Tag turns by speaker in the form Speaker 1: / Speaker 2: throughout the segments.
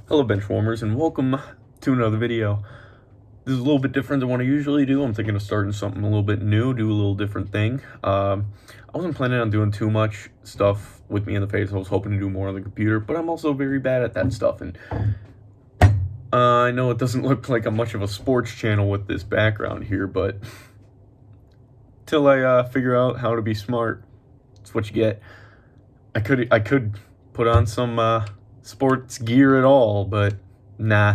Speaker 1: Hello Benchwarmers, and welcome to another video. This is a little bit different than what I usually do. I'm thinking of starting something a little bit new, do a little different thing. I wasn't planning on doing too much stuff with me in the face. I was hoping to do more on the computer, but I'm also very bad at that stuff. And I know it doesn't look like I'm much of a sports channel with this background here, but till I figure out how to be smart, that's what you get. I could put on some sports gear at all, but nah,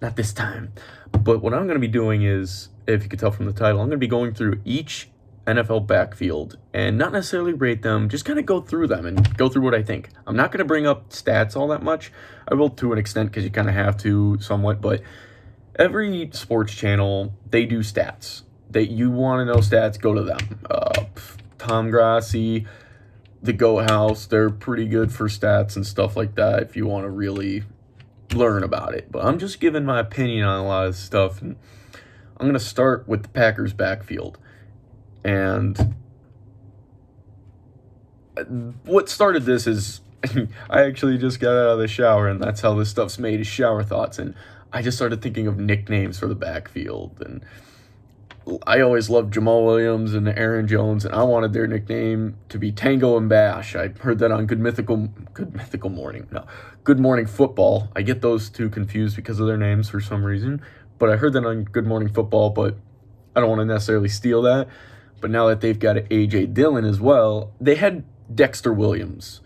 Speaker 1: not this time. But what I'm going to be doing is, if you could tell from the title, I'm going to be going through each NFL backfield and not necessarily rate them, just kind of go through them and go through what I think. I'm not going to bring up stats all that much. I will to an extent because you kind of have to somewhat, but every sports channel, they do stats. You want to know stats, go to them. Tom Grassi, the Goat House, they're pretty good for stats and stuff like that if you want to really learn about it. But I'm just giving my opinion on a lot of stuff. And I'm going to start with the Packers backfield. And what started this is I actually just got out of the shower, and that's how this stuff's made, is shower thoughts. And I just started thinking of nicknames for the backfield. And I always loved Jamal Williams and Aaron Jones, and I wanted their nickname to be Tango and Bash. I heard that on Good Morning Football. I get those two confused because of their names for some reason, but I heard that on Good Morning Football, but I don't want to necessarily steal that. But now that they've got A.J. Dillon as well, they had Dexter Williams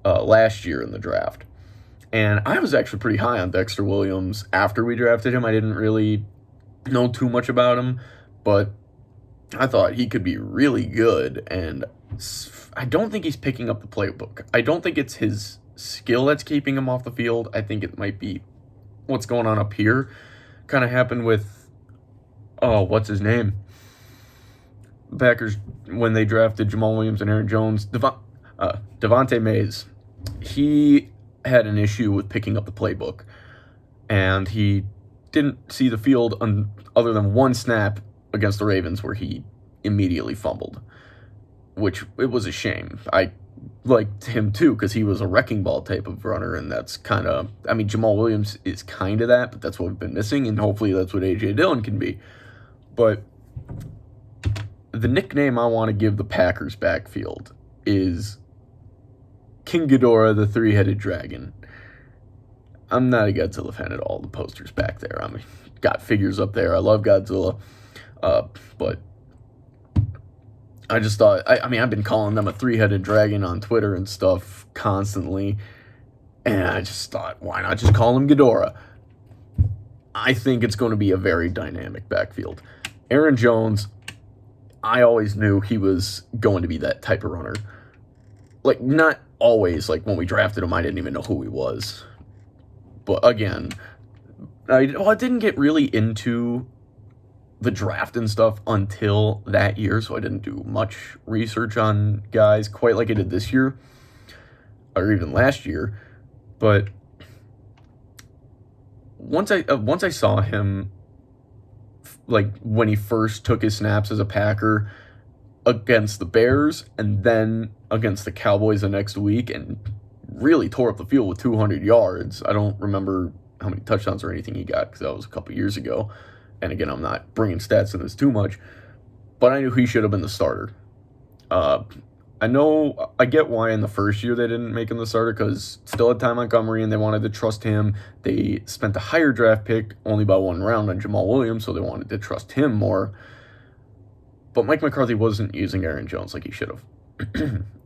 Speaker 1: last year in the draft, and I was actually pretty high on Dexter Williams after we drafted him. I didn't really know too much about him, but I thought he could be really good, and I don't think he's picking up the playbook. I don't think it's his skill that's keeping him off the field. I think it might be what's going on up here. Kind of happened with, what's his name? The Packers, when they drafted Jamal Williams and Aaron Jones, Devontae Mays, he had an issue with picking up the playbook, and he didn't see the field other than one snap against the Ravens where he immediately fumbled, which it was a shame. I liked him too because he was a wrecking ball type of runner, and that's kind of, Jamal Williams is kind of that, but that's what we've been missing, and hopefully that's what A.J. Dillon can be. But the nickname I want to give the Packers backfield is King Ghidorah, the three-headed dragon. I'm not a Godzilla fan at all. The poster's back there. Got figures up there. I love Godzilla. But I just thought, I've been calling them a three-headed dragon on Twitter and stuff constantly. And I just thought, why not just call him Ghidorah? I think it's going to be a very dynamic backfield. Aaron Jones, I always knew he was going to be that type of runner. Like, not always. Like, when we drafted him, I didn't even know who he was. But again, I didn't get really into the draft and stuff until that year, so I didn't do much research on guys quite like I did this year, or even last year. But once I saw him, like when he first took his snaps as a Packer against the Bears and then against the Cowboys the next week, and really tore up the field with 200 yards. I don't remember how many touchdowns or anything he got because that was a couple years ago. And again, I'm not bringing stats in this too much, but I knew he should have been the starter. I get why in the first year they didn't make him the starter because still had Ty Montgomery and they wanted to trust him. They spent a higher draft pick, only by one round, on Jamal Williams, so they wanted to trust him more. But Mike McCarthy wasn't using Aaron Jones like he should have.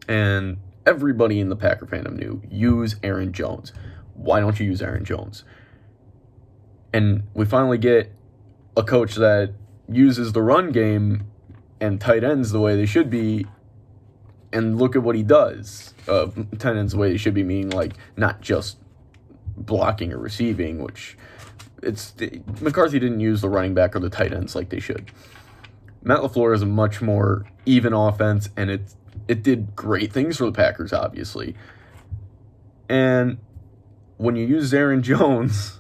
Speaker 1: And everybody in the Packer fandom knew, use Aaron Jones. Why don't you use Aaron Jones? And we finally get a coach that uses the run game and tight ends the way they should be, and look at what he does. Tight ends the way they should be, meaning like not just blocking or receiving, which McCarthy didn't use the running back or the tight ends like they should. Matt LaFleur is a much more even offense, and it did great things for the Packers, obviously. And when you use Aaron Jones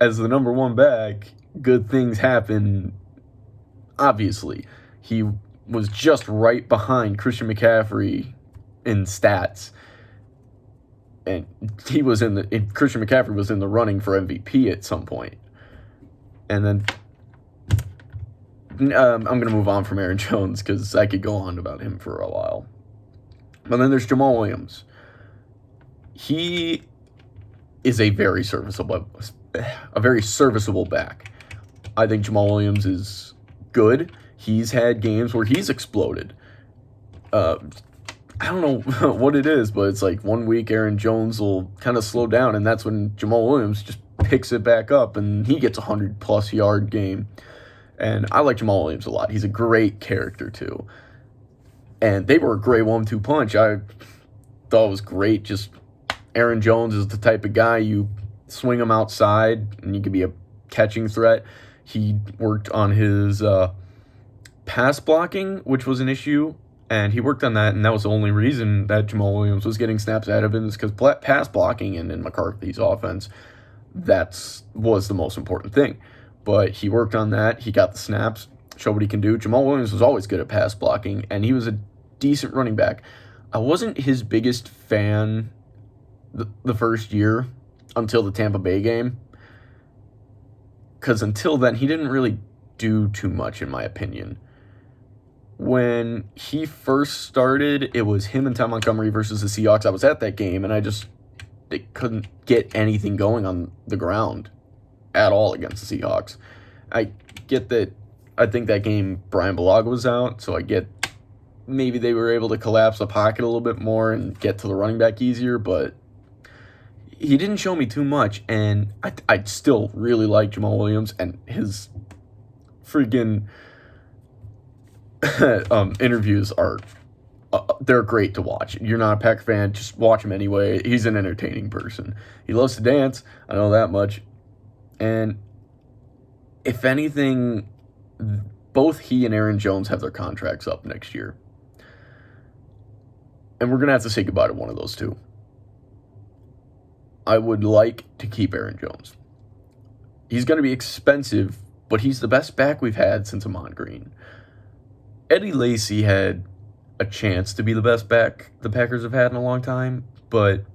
Speaker 1: as the number one back, good things happen, obviously. He was just right behind Christian McCaffrey in stats. and Christian McCaffrey was in the running for MVP at some point. And then I'm going to move on from Aaron Jones because I could go on about him for a while. But then there's Jamal Williams. He is a very serviceable back. I think Jamal Williams is good. He's had games where he's exploded. I don't know what it is, but it's like one week Aaron Jones will kind of slow down, and that's when Jamal Williams just picks it back up, and he gets a 100-plus yard game. And I like Jamal Williams a lot. He's a great character, too. And they were a great 1-2 punch. I thought it was great. Just Aaron Jones is the type of guy you swing him outside, and you can be a catching threat. He worked on his pass blocking, which was an issue, and he worked on that, and that was the only reason that Jamal Williams was getting snaps out of him is because pass blocking in McCarthy's offense, that was the most important thing. But he worked on that. He got the snaps, showed what he can do. Jamal Williams was always good at pass blocking, and he was a decent running back. I wasn't his biggest fan the first year until the Tampa Bay game, because until then, he didn't really do too much, in my opinion. When he first started, it was him and Tom Montgomery versus the Seahawks. I was at that game, and they couldn't get anything going on the ground at all against the Seahawks. I get that. I think that game Brian Bulaga was out, so I get maybe they were able to collapse the pocket a little bit more and get to the running back easier, but he didn't show me too much, and I still really like Jamal Williams, and his freaking interviews are they're great to watch. You're not a Packer fan, just watch him anyway. He's an entertaining person. He loves to dance, I know that much. And if anything, both he and Aaron Jones have their contracts up next year. And we're going to have to say goodbye to one of those two. I would like to keep Aaron Jones. He's going to be expensive, but he's the best back we've had since Ahman Green. Eddie Lacy had a chance to be the best back the Packers have had in a long time, but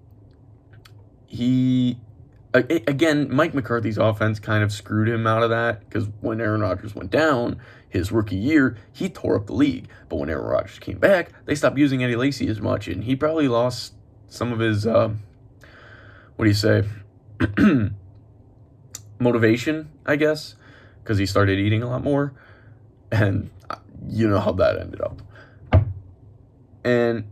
Speaker 1: again, Mike McCarthy's offense kind of screwed him out of that, because when Aaron Rodgers went down his rookie year, he tore up the league. But when Aaron Rodgers came back, they stopped using Eddie Lacy as much, and he probably lost some of his, motivation, I guess, because he started eating a lot more, and you know how that ended up. And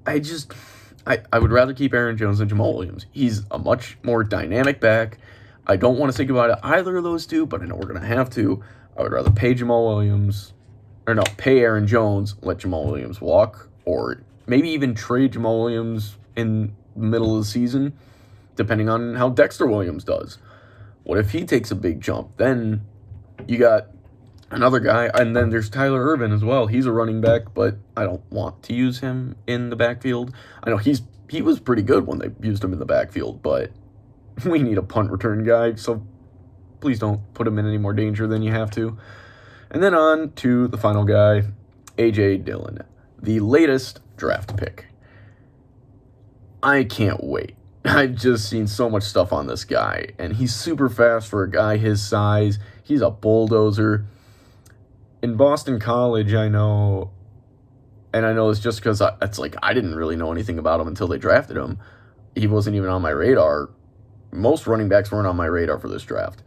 Speaker 1: I would rather keep Aaron Jones than Jamal Williams. He's a much more dynamic back. I don't want to say goodbye to either of those two, but I know we're going to have to. I would rather pay Aaron Jones, let Jamal Williams walk, or maybe even trade Jamal Williams in the middle of the season, depending on how Dexter Williams does. What if he takes a big jump? Then you got another guy, and then there's Tyler Ervin as well. He's a running back, but I don't want to use him in the backfield. I know he was pretty good when they used him in the backfield, but we need a punt return guy, so please don't put him in any more danger than you have to. And then on to the final guy, A.J. Dillon, the latest draft pick. I can't wait. I've just seen so much stuff on this guy, and he's super fast for a guy his size. He's a bulldozer. In Boston College, I know it's just because I didn't really know anything about him until they drafted him. He wasn't even on my radar. Most running backs weren't on my radar for this draft.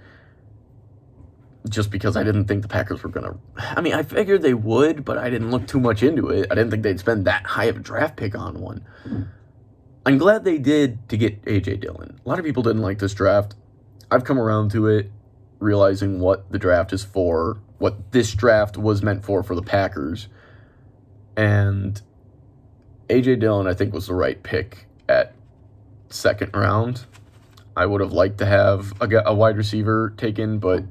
Speaker 1: Just because I didn't think the Packers were going to... I figured they would, but I didn't look too much into it. I didn't think they'd spend that high of a draft pick on one. I'm glad they did to get A.J. Dillon. A lot of people didn't like this draft. I've come around to it, realizing what the draft is for, what this draft was meant for the Packers. And A.J. Dillon, I think, was the right pick at second round. I would have liked to have a wide receiver taken, but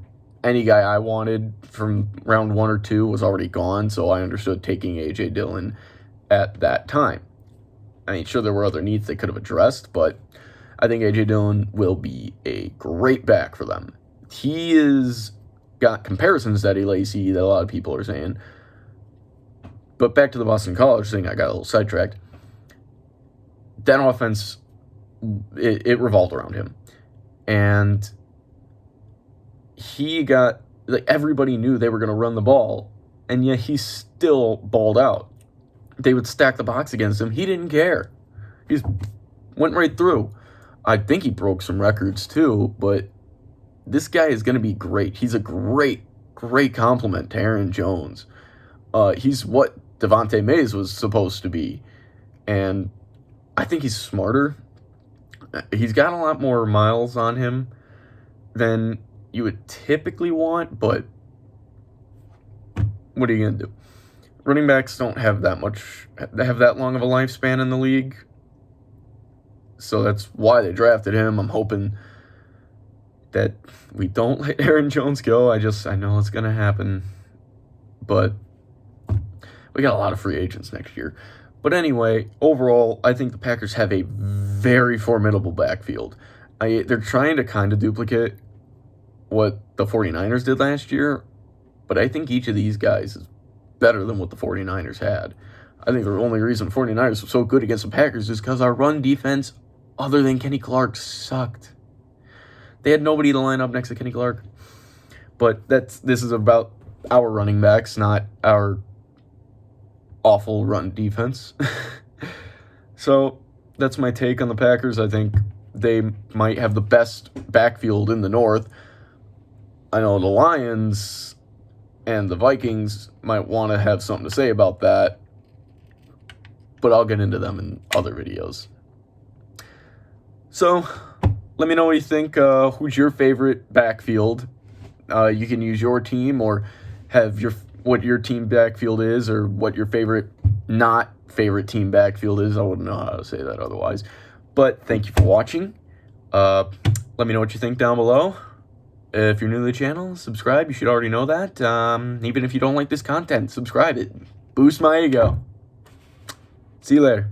Speaker 1: any guy I wanted from round 1 or 2 was already gone, so I understood taking A.J. Dillon at that time. Sure, there were other needs they could have addressed, but I think A.J. Dillon will be a great back for them. He is got comparisons to Eddie Lacy that a lot of people are saying. But back to the Boston College thing, I got a little sidetracked. That offense, it revolved around him. And he got, like, everybody knew they were going to run the ball, and yet he still balled out. They would stack the box against him. He didn't care. He just went right through. I think he broke some records too, but this guy is going to be great. He's a great compliment to Aaron Jones. He's what Devontae Mays was supposed to be, and I think he's smarter. He's got a lot more miles on him than you would typically want, but what are you going to do? Running backs don't have that long of a lifespan in the league, so that's why they drafted him. I'm hoping that we don't let Aaron Jones go. I know it's going to happen, but we got a lot of free agents next year. But anyway, overall, I think the Packers have a very formidable backfield. They're trying to kind of duplicate what the 49ers did last year, but I think each of these guys is better than what the 49ers had. I think the only reason the 49ers were so good against the Packers is because our run defense, other than Kenny Clark, sucked. They had nobody to line up next to Kenny Clark. But this is about our running backs, not our awful run defense. So that's my take on the Packers. I think they might have the best backfield in the North. I know the Lions and the Vikings might want to have something to say about that, but I'll get into them in other videos. So let me know what you think. Who's your favorite backfield? You can use your team or have what your team backfield is, or what your not favorite team backfield is. I wouldn't know how to say that otherwise. But thank you for watching. Let me know what you think down below. If you're new to the channel, subscribe. You should already know that. Even if you don't like this content, subscribe. It boosts my ego. See you later.